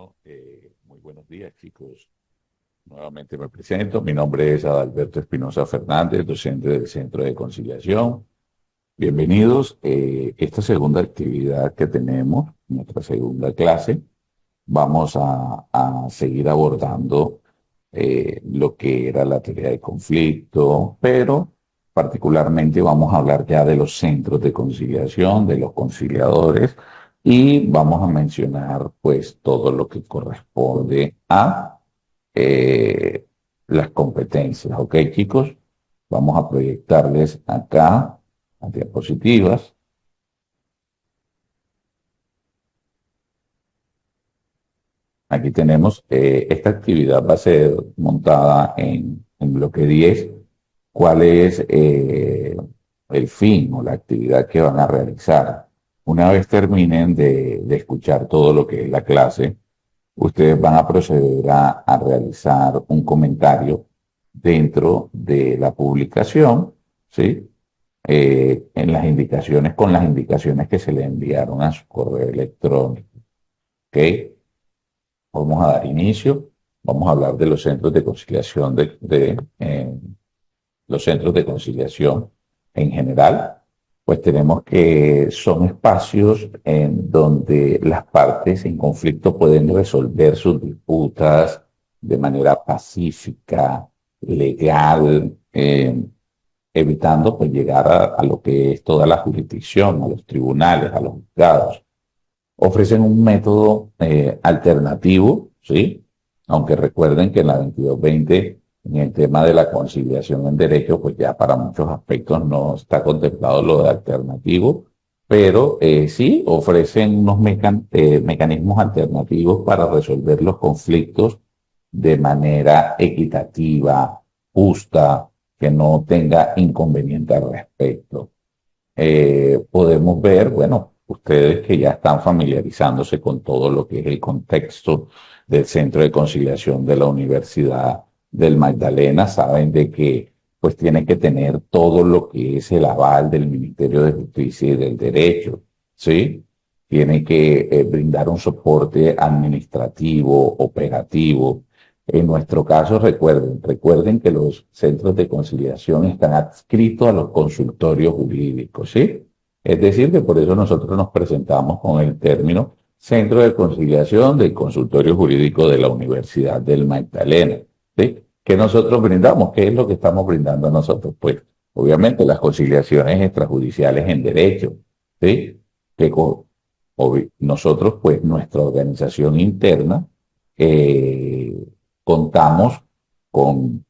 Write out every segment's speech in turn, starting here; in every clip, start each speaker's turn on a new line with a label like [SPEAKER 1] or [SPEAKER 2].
[SPEAKER 1] Bueno, muy buenos días, chicos. Nuevamente me presento. Mi nombre es Adalberto Espinosa Fernández, docente del Centro de Conciliación. Bienvenidos. Esta segunda actividad que tenemos, nuestra segunda clase, vamos a seguir abordando lo que era la teoría de conflicto, pero particularmente vamos a hablar ya de los centros de conciliación, de los conciliadores, y vamos a mencionar pues todo lo que corresponde a eh, las competencias. ¿Ok, chicos? Vamos a proyectarles acá las diapositivas. Aquí tenemos, esta actividad va a ser montada en bloque 10. ¿Cuál es el fin o la actividad que van a realizar? Una vez terminen de escuchar todo lo que es la clase, ustedes van a proceder a realizar un comentario dentro de la publicación, ¿sí? En las indicaciones, con las indicaciones que se le enviaron a su correo electrónico, ¿ok? Vamos a dar inicio. Vamos a hablar de los centros de conciliación los centros de conciliación en general. Pues tenemos que son espacios en donde las partes en conflicto pueden resolver sus disputas de manera pacífica, legal, evitando pues llegar a lo que es toda la jurisdicción, a los tribunales, a los juzgados. Ofrecen un método alternativo, ¿sí? Aunque recuerden que en la 2220, en el tema de la conciliación en derecho, pues ya para muchos aspectos no está contemplado lo de alternativo, pero sí ofrecen unos mecanismos alternativos para resolver los conflictos de manera equitativa, justa, que no tenga inconveniente al respecto. Podemos ver, bueno, ustedes que ya están familiarizándose con todo lo que es el contexto del Centro de Conciliación de la Universidad del Magdalena, saben de que pues tiene que tener todo lo que es el aval del Ministerio de Justicia y del Derecho, ¿sí? Tiene que brindar un soporte administrativo, operativo. En nuestro caso, recuerden que los centros de conciliación están adscritos a los consultorios jurídicos, ¿sí? Es decir, que por eso nosotros nos presentamos con el término Centro de Conciliación del Consultorio Jurídico de la Universidad del Magdalena, ¿sí? ¿Qué nosotros brindamos? ¿Qué es lo que estamos brindando nosotros? Pues, obviamente, las conciliaciones extrajudiciales en derecho, ¿sí? Que nosotros, pues, nuestra organización interna, eh, contamos con,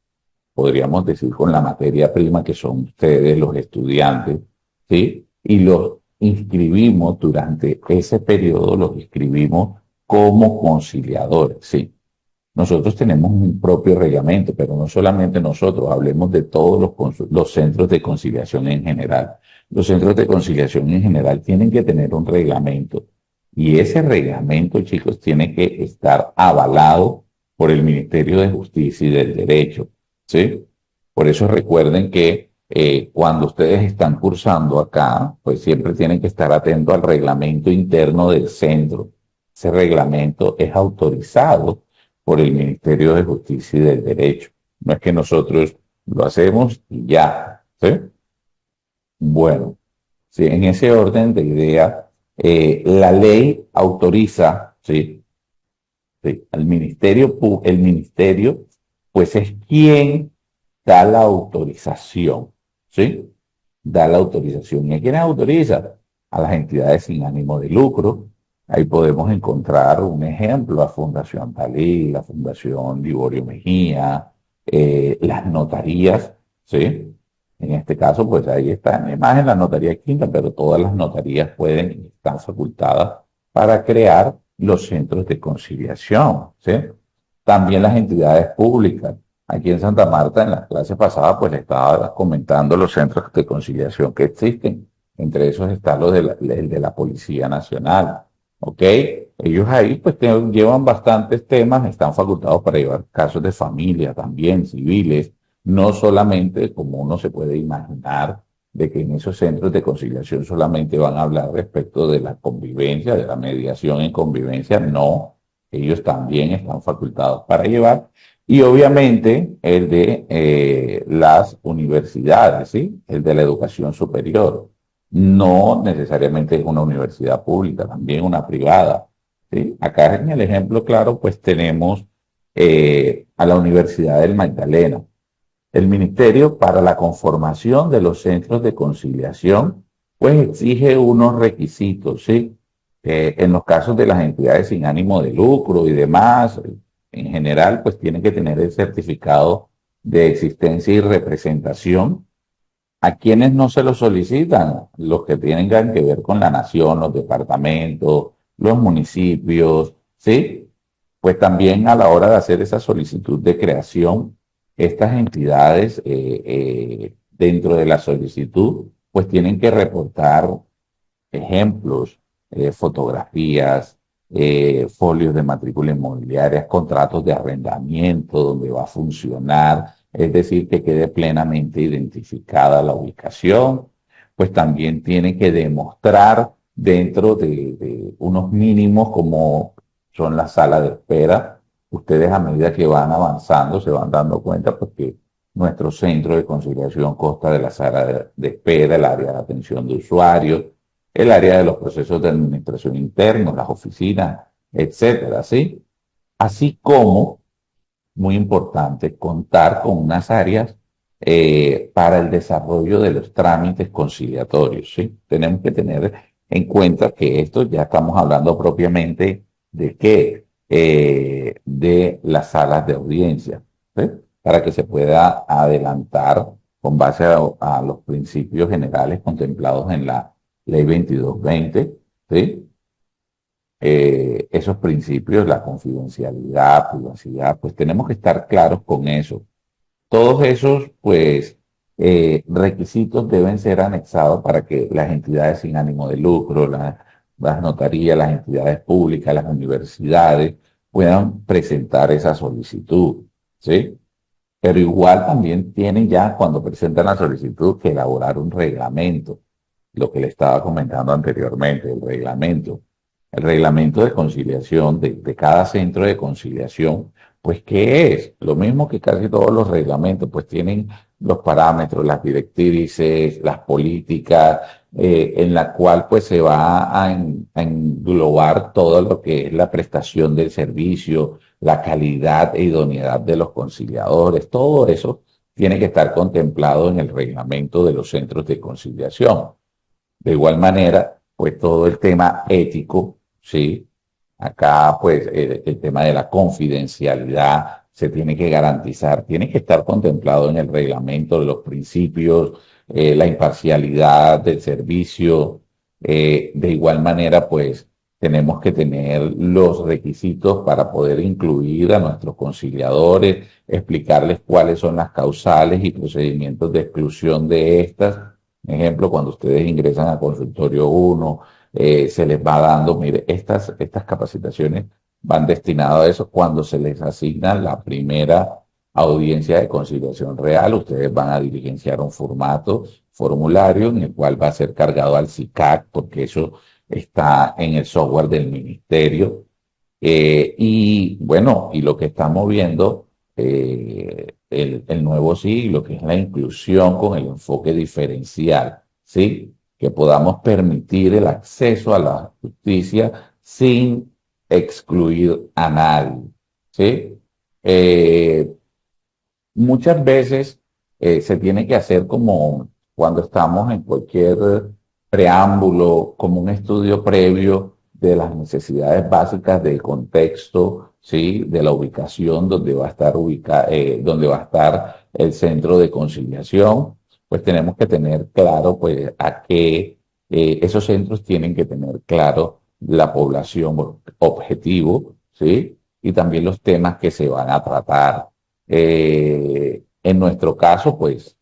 [SPEAKER 1] podríamos decir, con la materia prima que son ustedes, los estudiantes, ¿sí? Y los inscribimos durante ese periodo, los inscribimos como conciliadores, ¿sí? Nosotros tenemos un propio reglamento, pero no solamente nosotros, hablemos de todos los centros de conciliación en general. Los centros de conciliación en general tienen que tener un reglamento y ese reglamento, chicos, tiene que estar avalado por el Ministerio de Justicia y del Derecho, ¿sí? Por eso recuerden que cuando ustedes están cursando acá, pues siempre tienen que estar atentos al reglamento interno del centro. Ese reglamento es autorizado por el Ministerio de Justicia y del Derecho. No es que nosotros lo hacemos y ya, ¿sí? Bueno, sí, en ese orden de idea, la ley autoriza, ¿sí? Sí, al ministerio, el ministerio, pues es quien da la autorización, ¿sí? Da la autorización. ¿Y a quién autoriza? A las entidades sin ánimo de lucro. Ahí podemos encontrar un ejemplo, la Fundación Talí, la Fundación Liborio Mejía, las notarías, ¿sí? En este caso, pues ahí está en la imagen la notaría quinta, pero todas las notarías pueden y están facultadas para crear los centros de conciliación, ¿sí? También las entidades públicas. Aquí en Santa Marta, en la clase pasada, pues le estaba comentando los centros de conciliación que existen. Entre esos está el de la Policía Nacional, ¿ok? Ellos ahí pues llevan bastantes temas, están facultados para llevar casos de familia también, civiles, no solamente como uno se puede imaginar de que en esos centros de conciliación solamente van a hablar respecto de la convivencia, de la mediación en convivencia, no. ellos también están facultados para llevar, y obviamente el de las universidades, ¿sí? El de la educación superior. No necesariamente es una universidad pública, también una privada, ¿sí? Acá en el ejemplo claro, pues tenemos a la Universidad del Magdalena. El Ministerio para la conformación de los centros de conciliación, pues exige unos requisitos, ¿sí? En los casos de las entidades sin ánimo de lucro y demás, en general, pues tienen que tener el certificado de existencia y representación. ¿A quienes no se lo solicitan? Los que tengan que ver con la nación, los departamentos, los municipios, ¿sí? Pues también a la hora de hacer esa solicitud de creación, estas entidades dentro de la solicitud, pues tienen que reportar ejemplos, fotografías, folios de matrícula inmobiliaria, contratos de arrendamiento, donde va a funcionar, es decir, que quede plenamente identificada la ubicación, pues también tiene que demostrar dentro de unos mínimos como son las salas de espera. Ustedes a medida que van avanzando se van dando cuenta porque nuestro centro de conciliación consta de la sala de espera, el área de atención de usuarios, el área de los procesos de administración internos, las oficinas, etcétera, ¿sí? Así como, muy importante, contar con unas áreas para el desarrollo de los trámites conciliatorios, ¿sí? Tenemos que tener en cuenta que esto ya estamos hablando propiamente de qué, de las salas de audiencia, ¿sí? Para que se pueda adelantar con base a los principios generales contemplados en la Ley 2220, ¿sí? Esos principios, la confidencialidad, privacidad, pues tenemos que estar claros con eso. Todos esos, pues, requisitos deben ser anexados para que las entidades sin ánimo de lucro, las notarías, las entidades públicas, las universidades, puedan presentar esa solicitud, ¿sí? Pero igual también tienen ya, cuando presentan la solicitud, que elaborar un reglamento, lo que le estaba comentando anteriormente, el reglamento. El reglamento de conciliación de cada centro de conciliación, pues, ¿qué es? Lo mismo que casi todos los reglamentos, pues tienen los parámetros, las directrices, las políticas, en la cual pues se va a englobar todo lo que es la prestación del servicio, la calidad e idoneidad de los conciliadores, todo eso tiene que estar contemplado en el reglamento de los centros de conciliación. De igual manera, pues todo el tema ético, ¿sí? Acá, pues, el tema de la confidencialidad se tiene que garantizar, tiene que estar contemplado en el reglamento de los principios, la imparcialidad del servicio. De igual manera, pues, tenemos que tener los requisitos para poder incluir a nuestros conciliadores, explicarles cuáles son las causales y procedimientos de exclusión de estas. Ejemplo, cuando ustedes ingresan a consultorio 1, se les va dando, mire, estas capacitaciones van destinadas a eso. Cuando se les asigna la primera audiencia de conciliación real, ustedes van a diligenciar un formulario en el cual va a ser cargado al SICAC, porque eso está en el software del ministerio. Y bueno, y lo que estamos viendo, el nuevo siglo, que es la inclusión con el enfoque diferencial, ¿sí? Que podamos permitir el acceso a la justicia sin excluir a nadie, ¿sí? Eh, Muchas veces se tiene que hacer como cuando estamos en cualquier preámbulo, como un estudio previo de las necesidades básicas del contexto, ¿sí? De la ubicación donde va a estar donde va a estar el centro de conciliación, pues tenemos que tener claro, pues, a qué esos centros tienen que tener claro la población objetivo, ¿sí? Y también los temas que se van a tratar. En nuestro caso, pues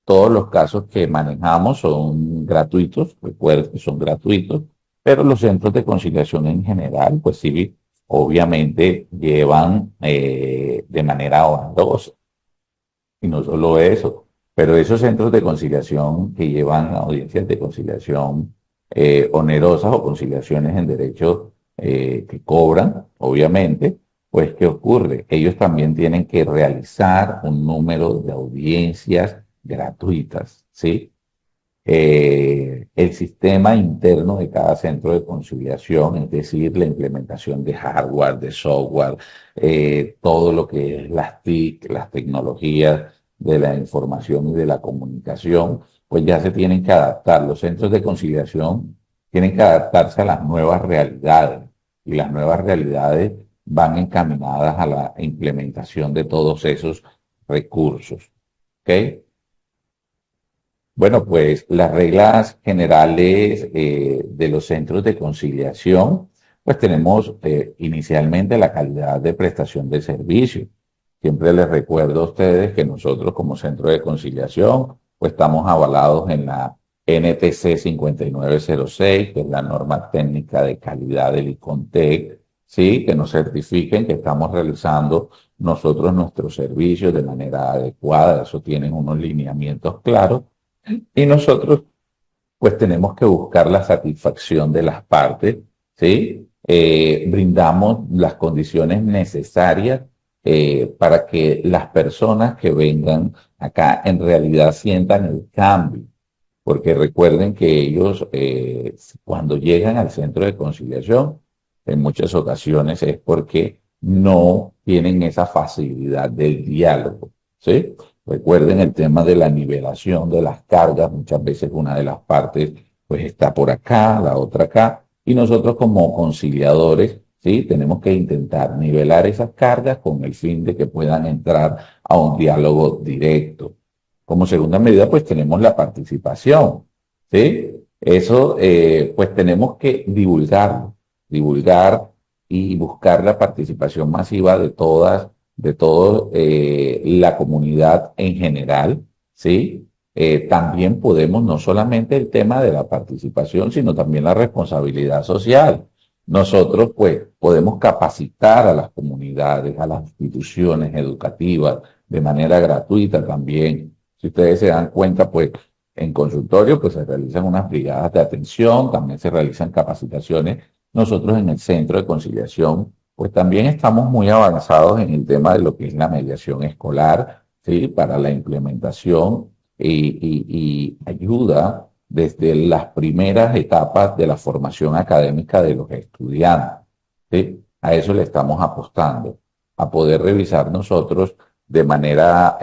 [SPEAKER 1] todos los casos que manejamos son gratuitos, recuerden que son gratuitos, pero los centros de conciliación en general, pues sí, obviamente llevan de manera onerosa. Y no solo eso, pero esos centros de conciliación que llevan audiencias de conciliación onerosas o conciliaciones en derecho, que cobran, obviamente, pues ¿qué ocurre? Ellos también tienen que realizar un número de audiencias gratuitas, ¿sí? El sistema interno de cada centro de conciliación, es decir, la implementación de hardware, de software, todo lo que es las TIC, las tecnologías de la información y de la comunicación, pues ya se tienen que adaptar. Los centros de conciliación tienen que adaptarse a las nuevas realidades y las nuevas realidades van encaminadas a la implementación de todos esos recursos. ¿Ok? Bueno, pues las reglas generales de los centros de conciliación, pues tenemos inicialmente la calidad de prestación de servicio. Siempre les recuerdo a ustedes que nosotros como centro de conciliación, pues estamos avalados en la NTC 5906, que es la norma técnica de calidad del ICONTEC, sí, que nos certifiquen que estamos realizando nosotros nuestros servicios de manera adecuada. Eso tienen unos lineamientos claros y nosotros, pues tenemos que buscar la satisfacción de las partes, ¿sí? Brindamos las condiciones necesarias para que las personas que vengan acá en realidad sientan el cambio. Porque recuerden que ellos, cuando llegan al centro de conciliación, en muchas ocasiones es porque no tienen esa facilidad del diálogo, ¿sí? Recuerden el tema de la nivelación de las cargas. Muchas veces una de las partes, pues está por acá, la otra acá, y nosotros como conciliadores, ¿sí? Tenemos que intentar nivelar esas cargas con el fin de que puedan entrar a un diálogo directo. Como segunda medida, pues tenemos la participación, ¿sí? Eso, pues tenemos que divulgar y buscar la participación masiva de todas, de toda la comunidad en general, ¿sí? También podemos, no solamente el tema de la participación, sino también la responsabilidad social. Nosotros, pues, podemos capacitar a las comunidades, a las instituciones educativas de manera gratuita también. Si ustedes se dan cuenta, pues en consultorio pues se realizan unas brigadas de atención, también se realizan capacitaciones. Nosotros en el centro de conciliación pues también estamos muy avanzados en el tema de lo que es la mediación escolar, ¿sí? Para la implementación y ayuda desde las primeras etapas de la formación académica de los estudiantes, ¿sí? A eso le estamos apostando, a poder revisar nosotros de manera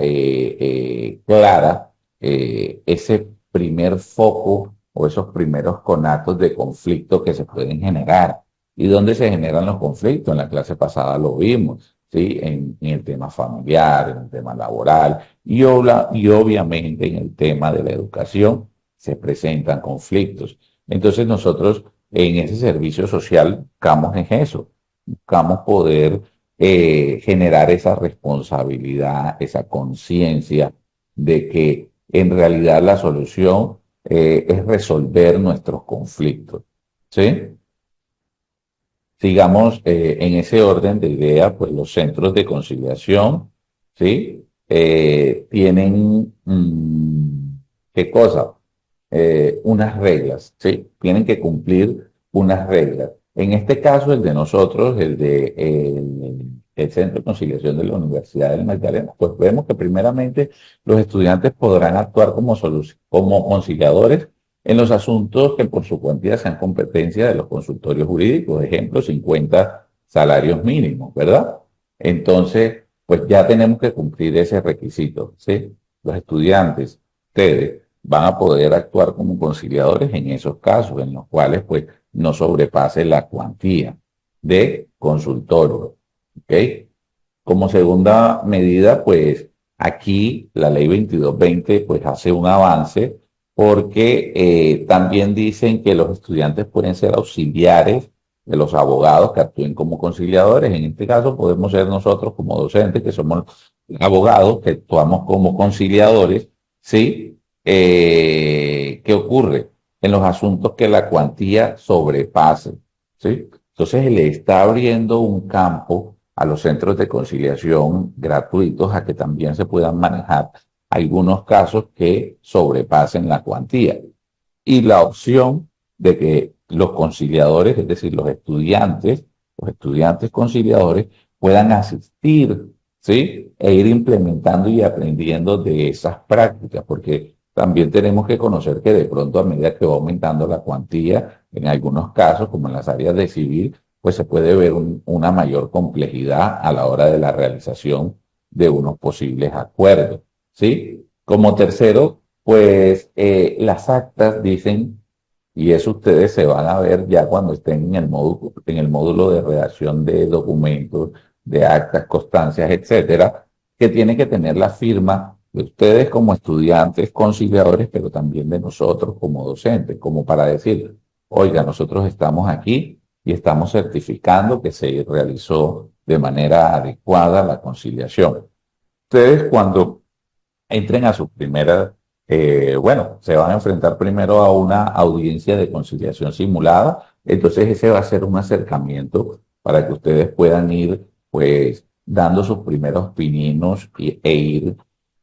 [SPEAKER 1] clara ese primer foco o esos primeros conatos de conflicto que se pueden generar. ¿Y dónde se generan los conflictos? En la clase pasada lo vimos, ¿sí? En el tema familiar, en el tema laboral y obviamente en el tema de la educación se presentan conflictos. Entonces nosotros en ese servicio social buscamos en eso, buscamos poder generar esa responsabilidad, esa conciencia de que en realidad la solución es resolver nuestros conflictos. ¿Sí? Sigamos en ese orden de ideas, pues los centros de conciliación, ¿sí? Tienen, ¿qué cosa? Unas reglas, ¿sí? Tienen que cumplir unas reglas. En este caso, el de nosotros, el Centro de Conciliación de la Universidad del Magdalena, pues vemos que primeramente los estudiantes podrán actuar como conciliadores en los asuntos que por su cuantía sean competencia de los consultorios jurídicos, ejemplo, 50 salarios mínimos, ¿verdad? Entonces, pues ya tenemos que cumplir ese requisito, ¿sí? Los estudiantes, ustedes, van a poder actuar como conciliadores en esos casos en los cuales, pues, no sobrepase la cuantía de consultorio, ¿ok? Como segunda medida, pues aquí la ley 2220 pues hace un avance porque también dicen que los estudiantes pueden ser auxiliares de los abogados que actúen como conciliadores. En este caso podemos ser nosotros como docentes que somos abogados que actuamos como conciliadores, ¿sí? ¿Qué ocurre? En los asuntos que la cuantía sobrepase, ¿sí? Entonces le está abriendo un campo a los centros de conciliación gratuitos a que también se puedan manejar algunos casos que sobrepasen la cuantía. Y la opción de que los conciliadores, es decir, los estudiantes conciliadores, puedan asistir, ¿sí? E ir implementando y aprendiendo de esas prácticas, porque también tenemos que conocer que de pronto a medida que va aumentando la cuantía, en algunos casos, como en las áreas de civil, pues se puede ver una mayor complejidad a la hora de la realización de unos posibles acuerdos, ¿sí? Como tercero, pues las actas dicen, y eso ustedes se van a ver ya cuando estén en el módulo de redacción de documentos, de actas, constancias, etcétera, que tiene que tener la firma de ustedes como estudiantes, conciliadores, pero también de nosotros como docentes, como para decir, oiga, nosotros estamos aquí y estamos certificando que se realizó de manera adecuada la conciliación. Ustedes cuando entren a su primera, bueno, se van a enfrentar primero a una audiencia de conciliación simulada, entonces ese va a ser un acercamiento para que ustedes puedan ir, pues, dando sus primeros pininos e ir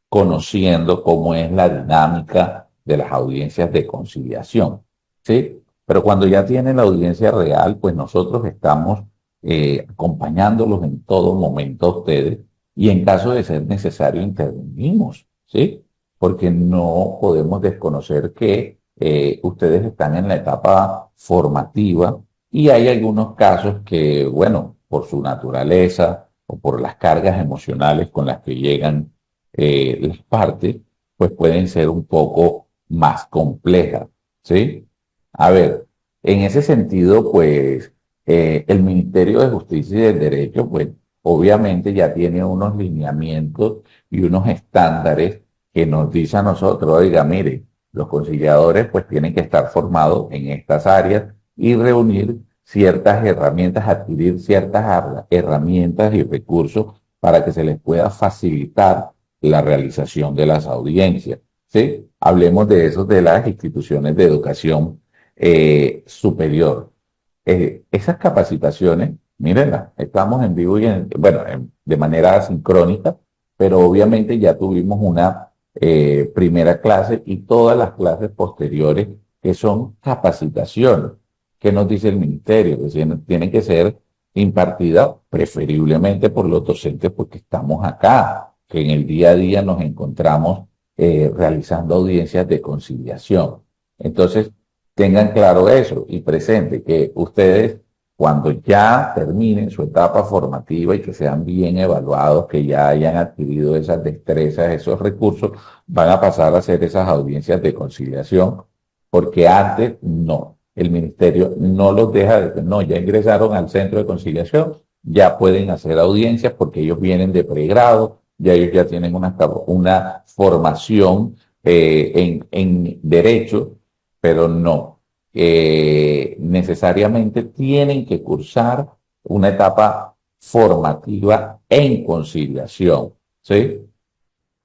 [SPEAKER 1] conociendo cómo es la dinámica de las audiencias de conciliación, ¿sí? Pero cuando ya tienen la audiencia real, pues nosotros estamos acompañándolos en todo momento a ustedes y en caso de ser necesario intervenimos, ¿sí? Porque no podemos desconocer que ustedes están en la etapa formativa y hay algunos casos que, bueno, por su naturaleza o por las cargas emocionales con las que llegan las partes, pues pueden ser un poco más complejas, ¿sí? A ver, en ese sentido, pues el Ministerio de Justicia y del Derecho, pues obviamente ya tiene unos lineamientos y unos estándares que nos dice a nosotros, oiga, mire, los conciliadores pues tienen que estar formados en estas áreas y reunir ciertas herramientas, adquirir ciertas herramientas y recursos para que se les pueda facilitar la realización de las audiencias. ¿Sí? Hablemos de eso de las instituciones de educación superior. Esas capacitaciones, mírenla, estamos en vivo y bueno, de manera sincrónica, pero obviamente ya tuvimos una primera clase y todas las clases posteriores que son capacitaciones. ¿Qué nos dice el ministerio? Que tienen que ser impartidas preferiblemente por los docentes porque estamos acá, que en el día a día nos encontramos realizando audiencias de conciliación. Entonces, tengan claro eso y presente que ustedes, cuando ya terminen su etapa formativa y que sean bien evaluados, que ya hayan adquirido esas destrezas, esos recursos, van a pasar a hacer esas audiencias de conciliación, porque antes no, el ministerio no los deja de, no, ya ingresaron al centro de conciliación, ya pueden hacer audiencias porque ellos vienen de pregrado, ya ellos ya tienen una formación en derecho, pero no. Necesariamente tienen que cursar una etapa formativa en conciliación, ¿sí?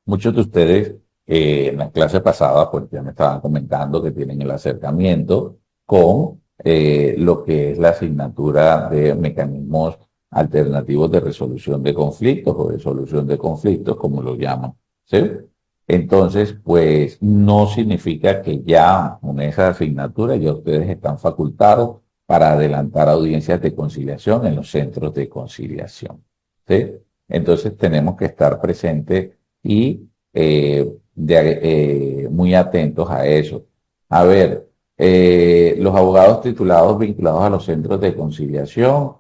[SPEAKER 1] Muchos de ustedes en la clase pasada, pues ya me estaban comentando que tienen el acercamiento con lo que es la asignatura de mecanismos alternativos de resolución de conflictos o de solución de conflictos, como lo llaman, ¿sí? Entonces, pues no significa que ya con esa asignatura ya ustedes están facultados para adelantar audiencias de conciliación en los centros de conciliación, ¿sí? Entonces tenemos que estar presentes y muy atentos a eso. A ver, los abogados titulados vinculados a los centros de conciliación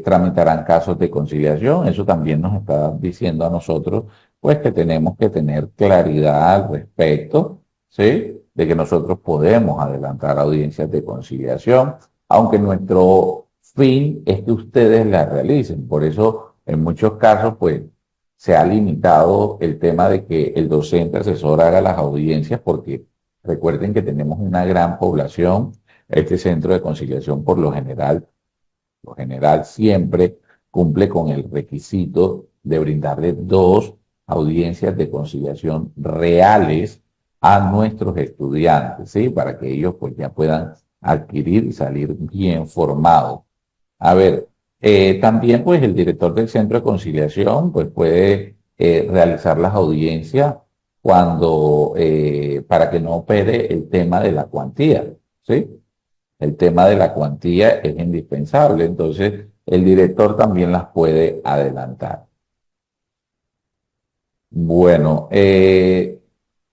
[SPEAKER 1] tramitarán casos de conciliación. Eso también nos está diciendo a nosotros, pues que tenemos que tener claridad al respecto, ¿sí? De que nosotros podemos adelantar audiencias de conciliación, aunque nuestro fin es que ustedes las realicen. Por eso, en muchos casos, pues se ha limitado el tema de que el docente asesor haga las audiencias porque recuerden que tenemos una gran población. Este centro de conciliación por lo general siempre cumple con el requisito de brindarle dos audiencias de conciliación reales a nuestros estudiantes, ¿sí? Para que ellos pues ya puedan adquirir y salir bien formados. A ver, también pues el director del centro de conciliación pues puede realizar las audiencias cuando, para que no opere el tema de la cuantía, ¿sí? el tema de la cuantía es indispensable, entonces el director también las puede adelantar. Bueno,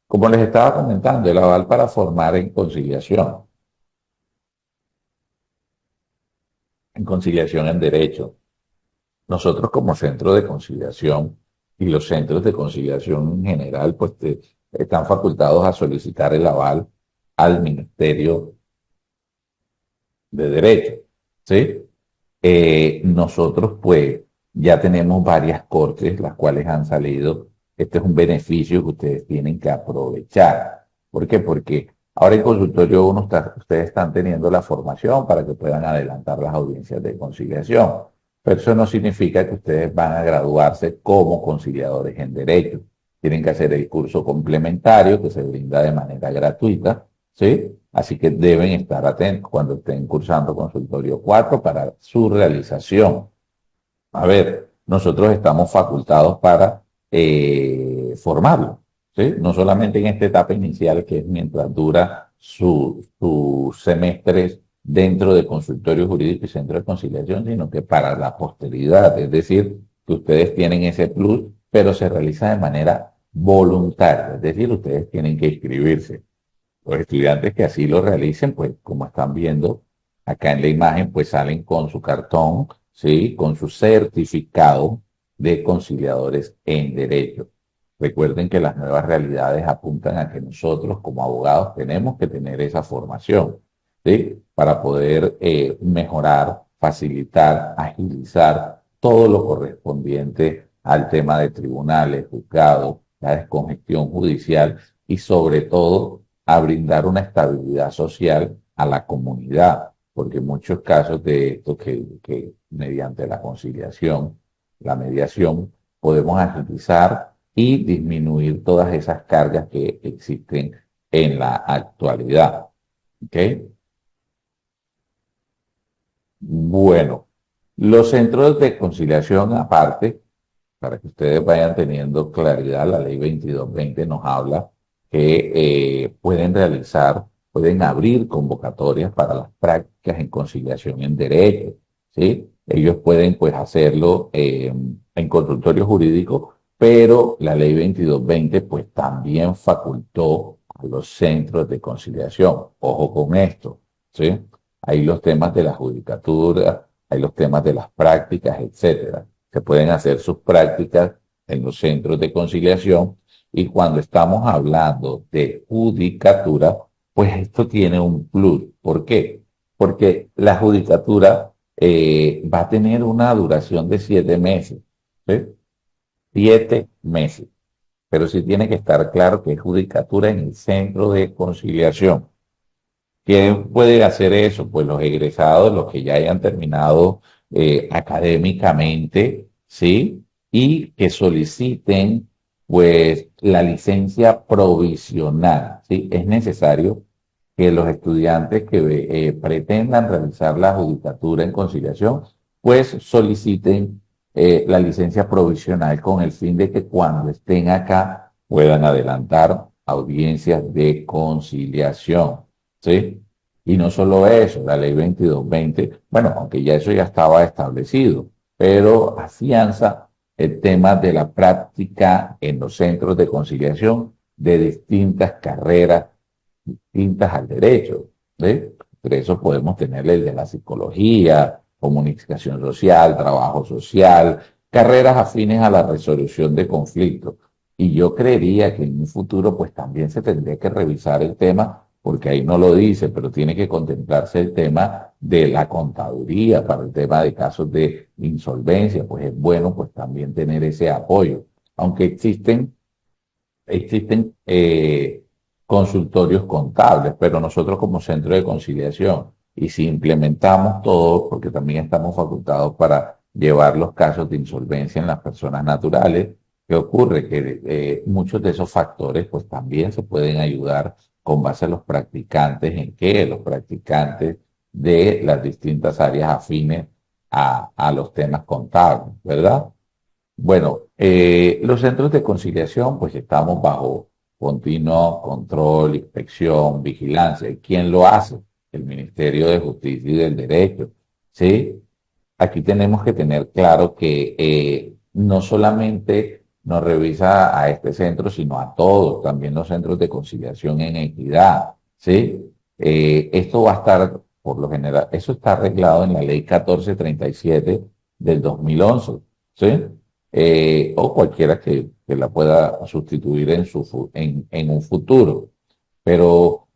[SPEAKER 1] como les estaba comentando, el aval para formar en conciliación en derecho. Nosotros como centro de conciliación y los centros de conciliación en general, pues están facultados a solicitar el aval al Ministerio de Derecho, ¿sí? Nosotros pues ya tenemos varias cortes, las cuales han salido. Este es un beneficio que ustedes tienen que aprovechar. ¿Por qué? Porque ahora en consultorio ustedes están teniendo la formación para que puedan adelantar las audiencias de conciliación. Pero eso no significa que ustedes van a graduarse como conciliadores en derecho. Tienen que hacer el curso complementario que se brinda de manera gratuita, ¿sí? Así que deben estar atentos cuando estén cursando consultorio 4 para su realización. A ver, nosotros estamos facultados para formarlo, ¿sí? No solamente en esta etapa inicial, que es mientras dura sus semestres dentro de consultorio jurídico y centro de conciliación, sino que para la posteridad, es decir, que ustedes tienen ese plus, pero se realiza de manera voluntaria, es decir, ustedes tienen que inscribirse. Los estudiantes que así lo realicen, pues como están viendo acá en la imagen, pues salen con su cartón, ¿sí? Con su certificado de conciliadores en derecho. Recuerden que las nuevas realidades apuntan a que nosotros como abogados tenemos que tener esa formación, ¿sí? Para poder mejorar, facilitar, agilizar todo lo correspondiente al tema de tribunales, juzgados, la descongestión judicial y sobre todo a brindar una estabilidad social a la comunidad, porque muchos casos de esto que mediante la conciliación, la mediación, podemos agilizar y disminuir todas esas cargas que existen en la actualidad. ¿Ok? Bueno, los centros de conciliación aparte, para que ustedes vayan teniendo claridad, la ley 2220 nos habla que pueden abrir convocatorias para las prácticas en conciliación en derecho, ¿sí? Ellos pueden pues hacerlo en consultorio jurídico, pero la ley 2220 pues también facultó a los centros de conciliación. Ojo con esto, ¿sí? Hay los temas de la judicatura, hay los temas de las prácticas, etcétera. Se pueden hacer sus prácticas en los centros de conciliación y cuando estamos hablando de judicatura, pues esto tiene un plus. ¿Por qué? Porque la judicatura va a tener una duración de 7 meses, ¿sí? 7 meses. Pero sí tiene que estar claro que es judicatura en el centro de conciliación. ¿Quién puede hacer eso? Pues los egresados, los que ya hayan terminado académicamente, ¿sí? Y que soliciten, pues, la licencia provisional, ¿sí? Es necesario que los estudiantes que pretendan realizar la judicatura en conciliación, pues soliciten la licencia provisional con el fin de que cuando estén acá puedan adelantar audiencias de conciliación. ¿Sí? Y no solo eso, la ley 2220, bueno, aunque ya eso ya estaba establecido, pero afianza el tema de la práctica en los centros de conciliación de distintas carreras distintas al derecho. ¿Sí? Entre eso podemos tener el de la psicología, comunicación social, trabajo social, carreras afines a la resolución de conflictos. Y yo creería que en un futuro pues también se tendría que revisar el tema, porque ahí no lo dice, pero tiene que contemplarse el tema de la contaduría para el tema de casos de insolvencia, pues es bueno pues también tener ese apoyo. Aunque existen consultorios contables, pero nosotros como centro de conciliación, y si implementamos todo, porque también estamos facultados para llevar los casos de insolvencia en las personas naturales, ¿qué ocurre? Que muchos de esos factores pues también se pueden ayudar con base a los practicantes, ¿en qué? Los practicantes de las distintas áreas afines a los temas contables, ¿verdad? Bueno, los centros de conciliación, pues estamos bajo continuo control, inspección, vigilancia. ¿Y quién lo hace? el Ministerio de Justicia y del Derecho, ¿sí? Aquí tenemos que tener claro que no solamente nos revisa a este centro, sino a todos, también los centros de conciliación en equidad, ¿sí? Esto va a estar, por lo general, eso está arreglado en la ley 1437 del 2011, ¿sí? O cualquiera que la pueda sustituir en un futuro. Pero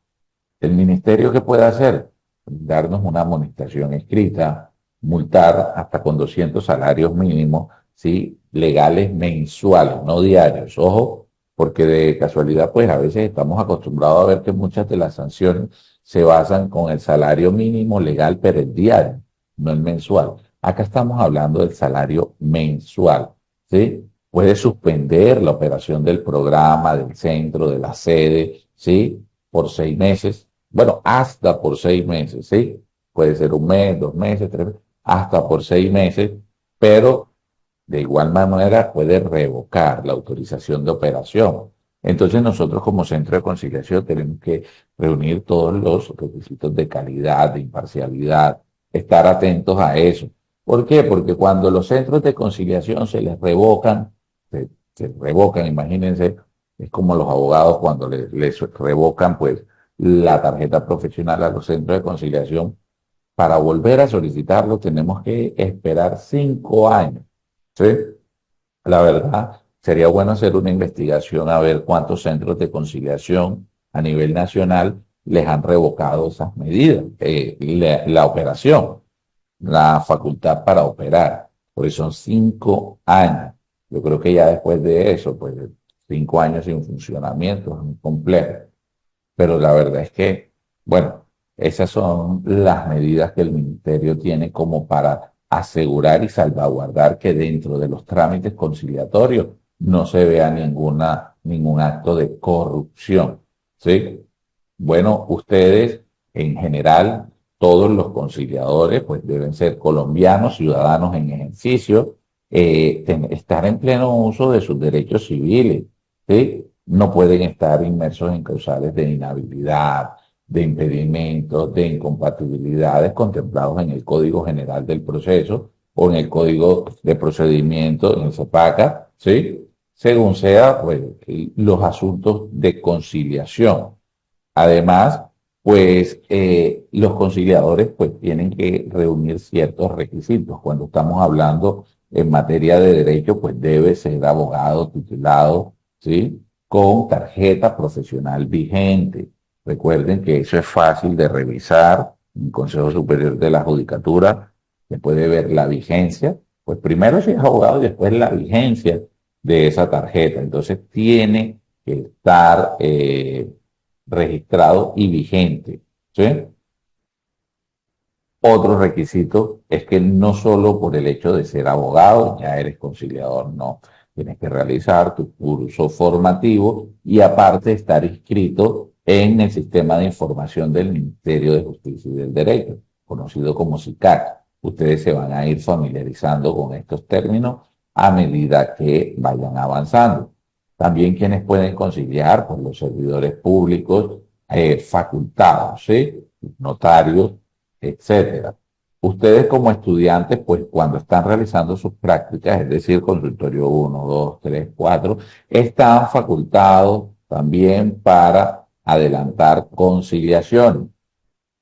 [SPEAKER 1] el ministerio, ¿qué puede hacer? Darnos una amonestación escrita, multar hasta con 200 salarios mínimos, ¿sí? Legales mensuales, no diarios. Ojo, porque de casualidad, pues a veces estamos acostumbrados a ver que muchas de las sanciones se basan con el salario mínimo legal, pero el diario, no el mensual. Acá estamos hablando del salario mensual, ¿sí? Puede suspender la operación del programa, del centro, de la sede, ¿sí? Por 6 meses, bueno, hasta por 6 meses, ¿sí? Puede ser un mes, 2 meses, 3 meses, hasta por 6 meses, pero de igual manera puede revocar la autorización de operación. Entonces nosotros como centro de conciliación tenemos que reunir todos los requisitos de calidad, de imparcialidad, estar atentos a eso. ¿Por qué? Porque cuando los centros de conciliación se les revocan, se revocan, imagínense, es como los abogados cuando les revocan pues la tarjeta profesional a los centros de conciliación. Para volver a solicitarlo tenemos que esperar 5 años. ¿Sí? La verdad, sería bueno hacer una investigación a ver cuántos centros de conciliación a nivel nacional les han revocado esas medidas, la operación, la facultad para operar, porque son 5 años. Yo creo que ya después de eso, pues 5 años sin funcionamiento es muy complejo. Pero la verdad es que, bueno, esas son las medidas que el ministerio tiene como para asegurar y salvaguardar que dentro de los trámites conciliatorios no se vea ningún acto de corrupción. ¿Sí? Bueno, ustedes en general, todos los conciliadores, pues deben ser colombianos, ciudadanos en ejercicio, estar en pleno uso de sus derechos civiles, ¿sí? No pueden estar inmersos en causales de inhabilidad, de impedimentos, de incompatibilidades contemplados en el Código General del Proceso o en el Código de Procedimiento, en el CEPACA, ¿sí? Según sea, pues, los asuntos de conciliación. Además, pues los conciliadores pues tienen que reunir ciertos requisitos. Cuando estamos hablando en materia de derecho, pues debe ser abogado titulado, ¿sí? Con tarjeta profesional vigente. Recuerden que eso es fácil de revisar. En el Consejo Superior de la Judicatura se puede ver la vigencia. Pues primero si es abogado y después la vigencia de esa tarjeta. Entonces tiene que estar registrado y vigente. ¿Sí? Otro requisito es que no solo por el hecho de ser abogado ya eres conciliador, no. Tienes que realizar tu curso formativo y aparte estar inscrito en el sistema de información del Ministerio de Justicia y del Derecho, conocido como SICAC. Ustedes se van a ir familiarizando con estos términos a medida que vayan avanzando. También quienes pueden conciliar, pues los servidores públicos facultados, ¿sí? Notarios, etcétera. Ustedes como estudiantes, pues cuando están realizando sus prácticas, es decir, consultorio 1, 2, 3, 4, están facultados también para adelantar conciliación.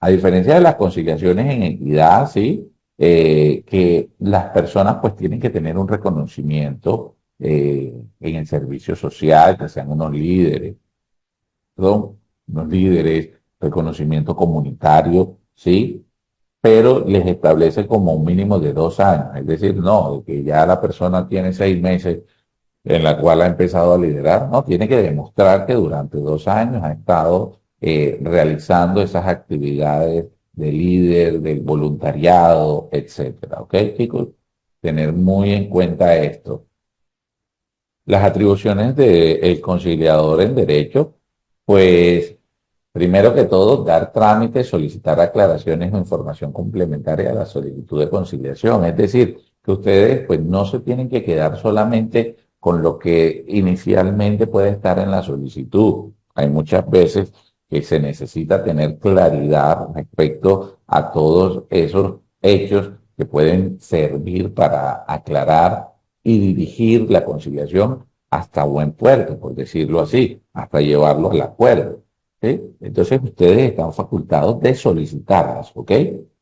[SPEAKER 1] A diferencia de las conciliaciones en equidad, ¿sí? Que las personas pues tienen que tener un reconocimiento en el servicio social, que sean unos líderes, reconocimiento comunitario, ¿sí? Pero les establece como un mínimo de 2 años. Es decir, no, de que ya la persona tiene 6 meses en la cual ha empezado a liderar, no, tiene que demostrar que durante 2 años ha estado realizando esas actividades de líder, del voluntariado, etcétera. ¿Ok, chicos? Tener muy en cuenta esto. Las atribuciones del conciliador en derecho, pues primero que todo, dar trámite, solicitar aclaraciones o información complementaria a la solicitud de conciliación. Es decir, que ustedes pues no se tienen que quedar solamente con lo que inicialmente puede estar en la solicitud. Hay muchas veces que se necesita tener claridad respecto a todos esos hechos que pueden servir para aclarar y dirigir la conciliación hasta buen puerto, por decirlo así, hasta llevarlo al acuerdo. ¿Sí? Entonces ustedes están facultados de solicitarlas, ¿ok?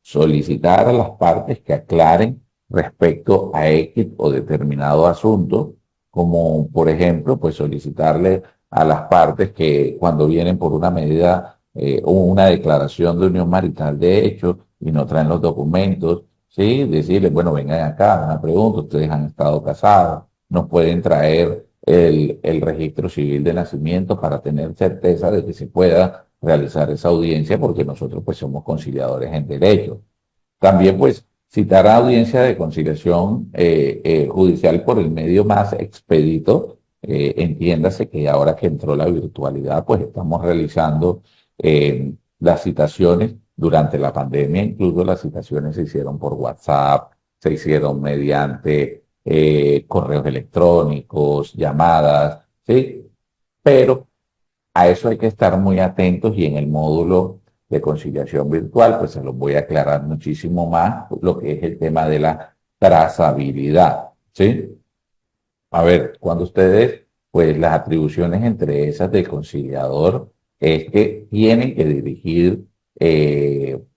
[SPEAKER 1] Solicitar a las partes que aclaren respecto a X o determinado asunto, como por ejemplo, pues solicitarle a las partes que cuando vienen por una medida o una declaración de unión marital de hecho y no traen los documentos, ¿sí? Decirles, bueno, vengan acá, una pregunta, ustedes han estado casados, nos pueden traer el registro civil de nacimiento para tener certeza de que se pueda realizar esa audiencia porque nosotros pues somos conciliadores en derecho. También pues citar a audiencia de conciliación judicial por el medio más expedito. Entiéndase que ahora que entró la virtualidad pues estamos realizando las citaciones durante la pandemia, incluso las citaciones se hicieron por WhatsApp, se hicieron mediante correos electrónicos, llamadas, ¿sí? Pero a eso hay que estar muy atentos y en el módulo de conciliación virtual, pues se los voy a aclarar muchísimo más lo que es el tema de la trazabilidad, ¿sí? A ver, cuando ustedes, pues las atribuciones entre esas del conciliador es que tienen que dirigir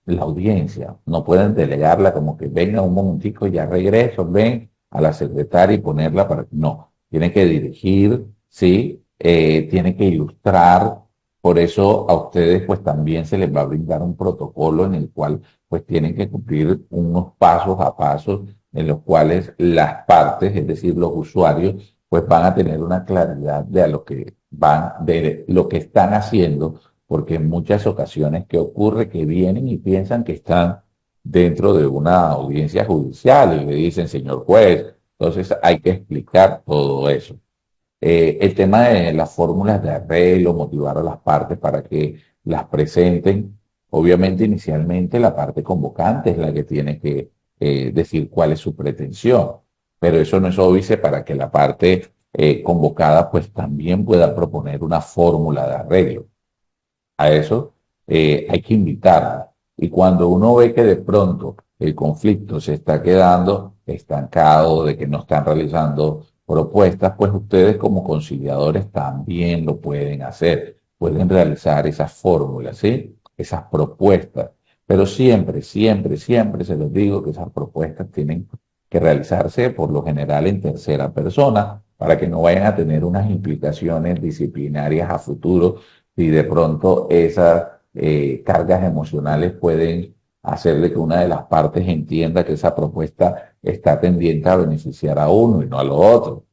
[SPEAKER 1] la audiencia, no pueden delegarla como que venga un momentico, ya regreso, ven a la secretaria y ponerla para... No, tienen que dirigir, ¿sí? Tienen que ilustrar, por eso a ustedes pues también se les va a brindar un protocolo en el cual pues tienen que cumplir unos pasos a pasos en los cuales las partes, es decir, los usuarios, pues van a tener una claridad de a lo que van, de lo que están haciendo, porque en muchas ocasiones que ocurre que vienen y piensan que están dentro de una audiencia judicial y le dicen, señor juez, entonces hay que explicar todo eso. El tema de las fórmulas de arreglo, motivar a las partes para que las presenten. Obviamente, inicialmente la parte convocante es la que tiene que decir cuál es su pretensión, pero eso no es óbice para que la parte convocada pues también pueda proponer una fórmula de arreglo. A eso hay que invitarla. Y cuando uno ve que de pronto el conflicto se está quedando estancado, de que no están realizando propuestas, pues ustedes como conciliadores también lo pueden hacer. Pueden realizar esas fórmulas, ¿sí? Esas propuestas. Pero siempre, siempre, siempre se los digo que esas propuestas tienen que realizarse por lo general en tercera persona para que no vayan a tener unas implicaciones disciplinarias a futuro y de pronto esas cargas emocionales pueden hacer de que una de las partes entienda que esa propuesta está tendiente a beneficiar a uno y no a lo otro.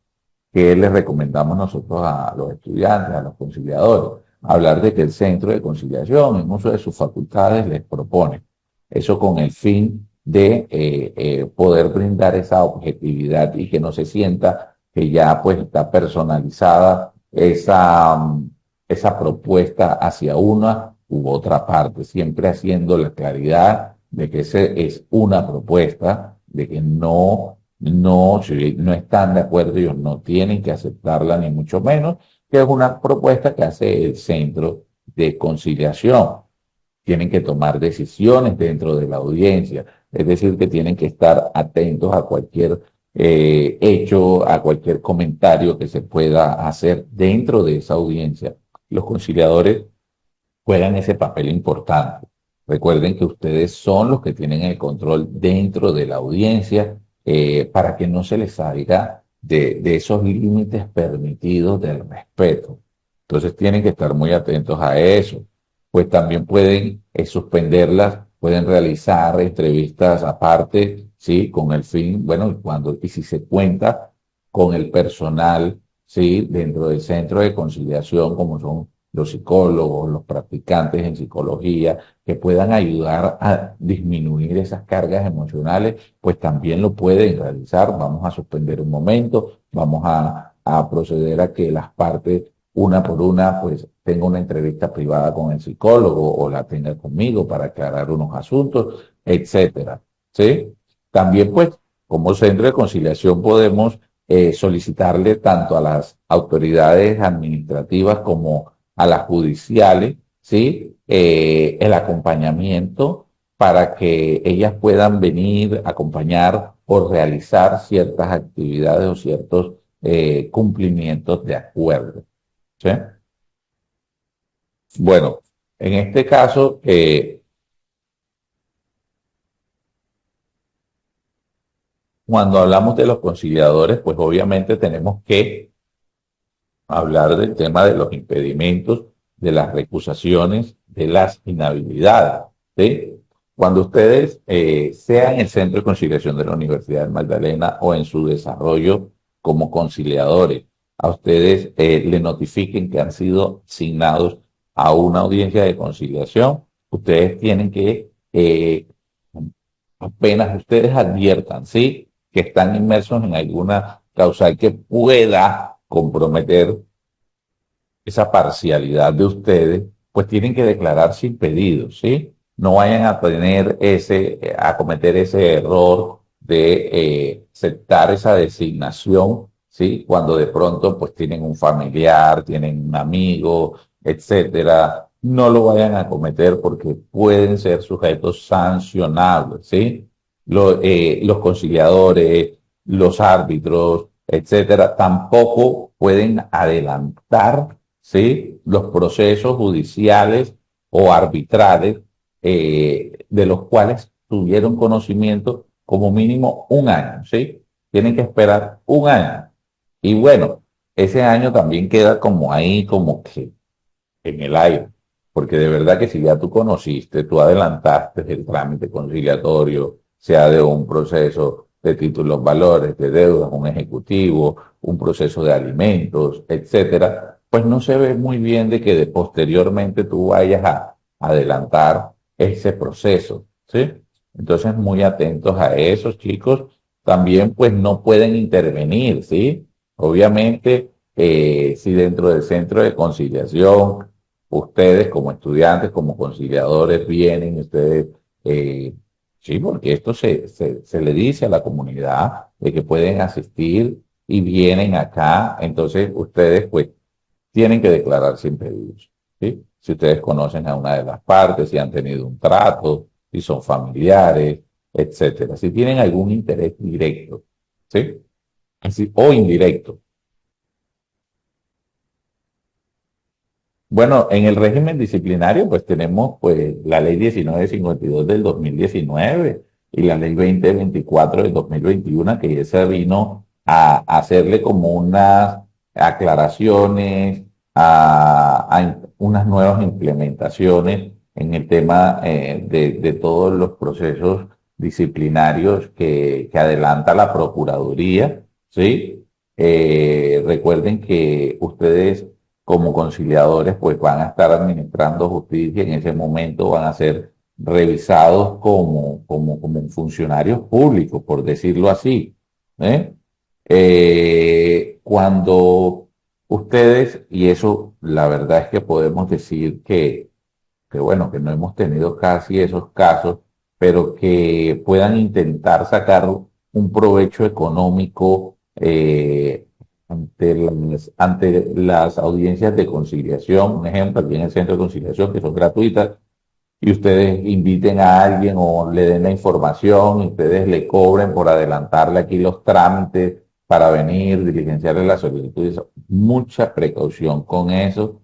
[SPEAKER 1] ¿Qué les recomendamos nosotros a los estudiantes, a los conciliadores? Hablar de que el centro de conciliación, en uso de sus facultades, les propone. Eso con el fin de poder brindar esa objetividad y que no se sienta que ya pues está personalizada esa propuesta hacia una u otra parte, siempre haciendo la claridad de que ese es una propuesta, de que si no están de acuerdo, ellos no tienen que aceptarla, ni mucho menos, que es una propuesta que hace el centro de conciliación. Tienen que tomar decisiones dentro de la audiencia, es decir, que tienen que estar atentos a cualquier hecho, a cualquier comentario que se pueda hacer dentro de esa audiencia. Los conciliadores juegan ese papel importante. Recuerden que ustedes son los que tienen el control dentro de la audiencia para que no se les salga de esos límites permitidos del respeto. Entonces tienen que estar muy atentos a eso. Pues también pueden suspenderlas, pueden realizar entrevistas aparte, ¿sí? Con el fin, bueno, y si se cuenta con el personal, ¿sí? Dentro del centro de conciliación, como son los psicólogos, los practicantes en psicología, que puedan ayudar a disminuir esas cargas emocionales, pues también lo pueden realizar. Vamos a suspender un momento, vamos a proceder a que las partes, una por una, pues tenga una entrevista privada con el psicólogo o la tenga conmigo para aclarar unos asuntos, etcétera. ¿Sí? También, pues, como centro de conciliación podemos solicitarle tanto a las autoridades administrativas como a las judiciales, ¿sí? El acompañamiento para que ellas puedan venir, acompañar o realizar ciertas actividades o ciertos cumplimientos de acuerdo, ¿sí? Bueno, en este caso, cuando hablamos de los conciliadores, pues obviamente tenemos que hablar del tema de los impedimentos, de las recusaciones, de las inhabilidades. ¿Sí? Cuando ustedes sean el Centro de Conciliación de la Universidad de Magdalena o en su desarrollo como conciliadores, a ustedes le notifiquen que han sido asignados a una audiencia de conciliación, ustedes tienen que, apenas ustedes adviertan, ¿sí? Que están inmersos en alguna causal que pueda comprometer esa parcialidad de ustedes, pues tienen que declararse impedidos, ¿sí? No vayan a tener a cometer ese error de aceptar esa designación, ¿sí? Cuando de pronto pues tienen un familiar, tienen un amigo, etcétera. No lo vayan a cometer porque pueden ser sujetos sancionables, ¿sí? Los conciliadores, los árbitros, etcétera, tampoco pueden adelantar, ¿sí? Los procesos judiciales o arbitrales de los cuales tuvieron conocimiento como mínimo un año, ¿sí? Tienen que esperar un año. Y bueno, ese año también queda como ahí, como que en el aire, porque de verdad que si ya tú conociste, tú adelantaste el trámite conciliatorio, sea de un proceso de títulos valores, de deudas, un ejecutivo, un proceso de alimentos, etcétera, pues no se ve muy bien de que posteriormente tú vayas a adelantar ese proceso, ¿sí? Entonces, muy atentos a esos chicos. También, pues, no pueden intervenir, ¿sí? Obviamente, si dentro del centro de conciliación ustedes como estudiantes, como conciliadores, vienen, ustedes, eh, sí, porque esto se le dice a la comunidad de que pueden asistir y vienen acá, entonces ustedes pues tienen que declararse impedidos, ¿sí? Si ustedes conocen a una de las partes, si han tenido un trato, si son familiares, etcétera, si tienen algún interés directo, ¿sí? O indirecto. Bueno, en el régimen disciplinario, pues tenemos pues la ley 1952 del 2019 y la ley 2024 del 2021, que esa vino a hacerle como unas aclaraciones, a unas nuevas implementaciones en el tema de todos los procesos disciplinarios que adelanta la Procuraduría, ¿sí? Recuerden que ustedes como conciliadores, pues van a estar administrando justicia en ese momento, van a ser revisados como funcionarios públicos, por decirlo así. ¿Eh? Cuando ustedes, y eso la verdad es que podemos decir que bueno, que no hemos tenido casi esos casos, pero que puedan intentar sacar un provecho económico ante las audiencias de conciliación. Un ejemplo, aquí en el centro de conciliación, que son gratuitas, y ustedes inviten a alguien o le den la información, y ustedes le cobren por adelantarle aquí los trámites para venir, diligenciarle la solicitud. Mucha precaución con eso,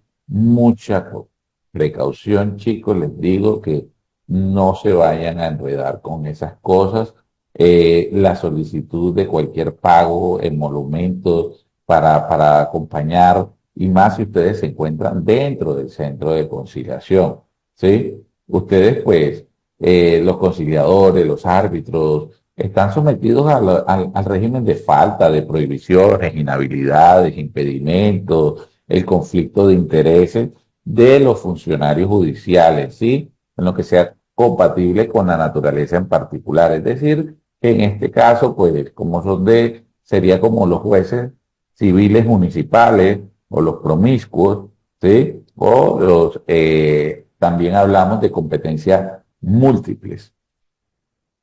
[SPEAKER 1] precaución, chicos, les digo que no se vayan a enredar con esas cosas. La solicitud de cualquier pago, emolumentos para acompañar, y más si ustedes se encuentran dentro del centro de conciliación, ¿sí? Ustedes, pues, los conciliadores, los árbitros, están sometidos al régimen de falta, de prohibiciones, inhabilidades, impedimentos, el conflicto de intereses de los funcionarios judiciales, ¿sí? En lo que sea compatible con la naturaleza en particular. Es decir, que en este caso, pues, como sería como los jueces civiles municipales o los promiscuos, ¿sí? O también hablamos de competencias múltiples.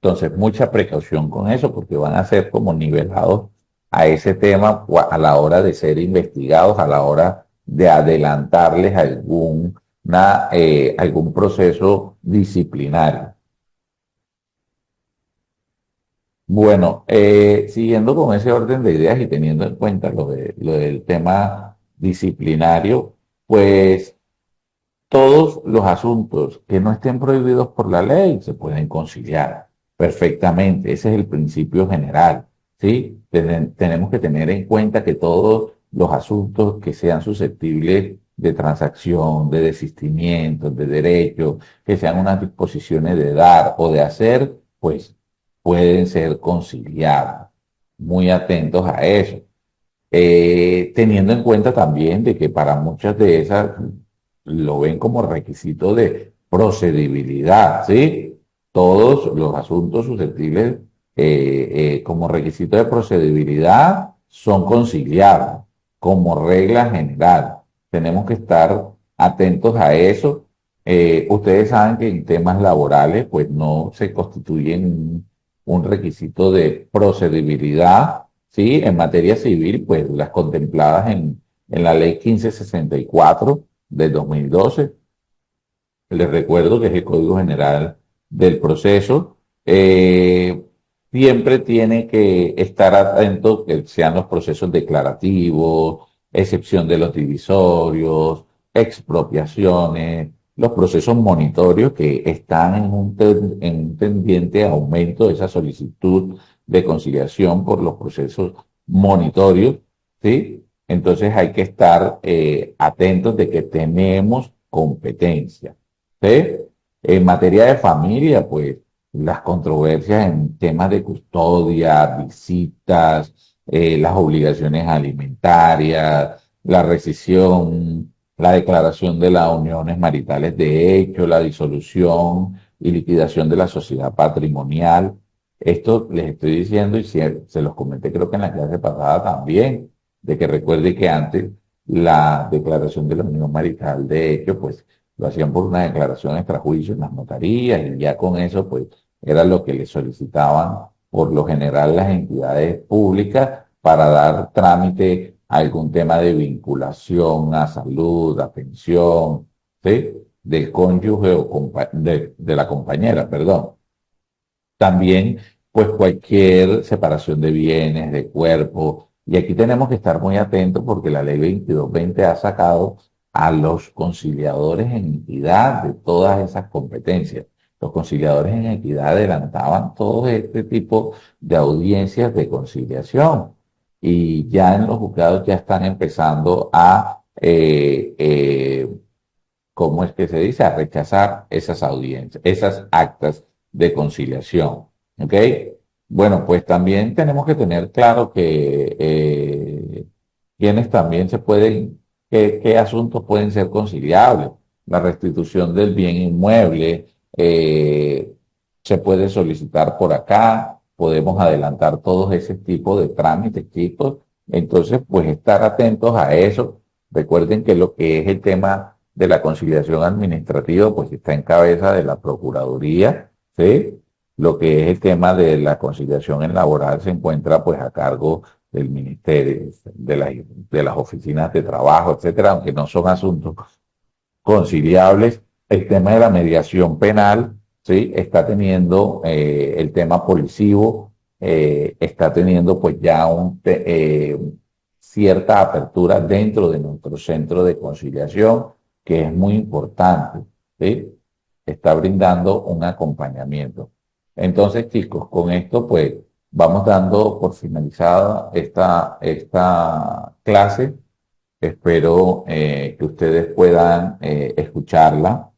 [SPEAKER 1] Entonces, mucha precaución con eso porque van a ser como nivelados a ese tema a la hora de ser investigados, a la hora de adelantarles algún algún proceso disciplinario. Bueno, siguiendo con ese orden de ideas y teniendo en cuenta lo del tema disciplinario, pues todos los asuntos que no estén prohibidos por la ley se pueden conciliar perfectamente. Ese es el principio general, ¿sí? Tenemos que tener en cuenta que todos los asuntos que sean susceptibles de transacción, de desistimiento, de derecho, que sean unas disposiciones de dar o de hacer, pues pueden ser conciliados. Muy atentos a eso. Teniendo en cuenta también de que para muchas de esas lo ven como requisito de procedibilidad, ¿sí? Todos los asuntos susceptibles como requisito de procedibilidad son conciliables como regla general. Tenemos que estar atentos a eso. Ustedes saben que en temas laborales pues no se constituyen un requisito de procedibilidad. Sí, en materia civil, pues las contempladas en la ley 1564 del 2012. Les recuerdo que es el Código General del Proceso. Siempre tiene que estar atento que sean los procesos declarativos, excepción de los divisorios, expropiaciones, los procesos monitorios que están en un tendiente aumento de esa solicitud de conciliación por los procesos monitorios, ¿sí? Entonces hay que estar atentos de que tenemos competencia. ¿Sí? En materia de familia, pues las controversias en temas de custodia, visitas, las obligaciones alimentarias, la rescisión, la declaración de las uniones maritales de hecho, la disolución y liquidación de la sociedad patrimonial. Esto les estoy diciendo y se los comenté creo que en la clase pasada también, de que recuerde que antes la declaración de la unión marital de hecho, pues lo hacían por una declaración extrajuicio en las notarías y ya con eso pues era lo que le solicitaban por lo general las entidades públicas para dar trámite a algún tema de vinculación a salud, a pensión, ¿sí? Del cónyuge o de la compañera, perdón. También, pues cualquier separación de bienes, de cuerpo. Y aquí tenemos que estar muy atentos porque la ley 2220 ha sacado a los conciliadores en equidad de todas esas competencias. Los conciliadores en equidad adelantaban todo este tipo de audiencias de conciliación. Y ya en los juzgados ya están empezando a ¿cómo es que se dice? A rechazar esas audiencias, esas actas de conciliación. ¿Ok? Bueno, pues también tenemos que tener claro que quienes también se pueden, qué asuntos pueden ser conciliables. La restitución del bien inmueble se puede solicitar por acá, podemos adelantar todos ese tipo de trámites, chicos. Entonces, pues estar atentos a eso. Recuerden que lo que es el tema de la conciliación administrativa, pues está en cabeza de la Procuraduría, ¿sí? Lo que es el tema de la conciliación en laboral se encuentra pues a cargo del Ministerio, de las oficinas de trabajo, etcétera, aunque no son asuntos conciliables. El tema de la mediación penal, ¿sí? Está teniendo el tema policivo, está teniendo pues ya cierta apertura dentro de nuestro centro de conciliación, que es muy importante, ¿sí? Está brindando un acompañamiento. Entonces, chicos, con esto pues vamos dando por finalizada esta clase. Espero que ustedes puedan escucharla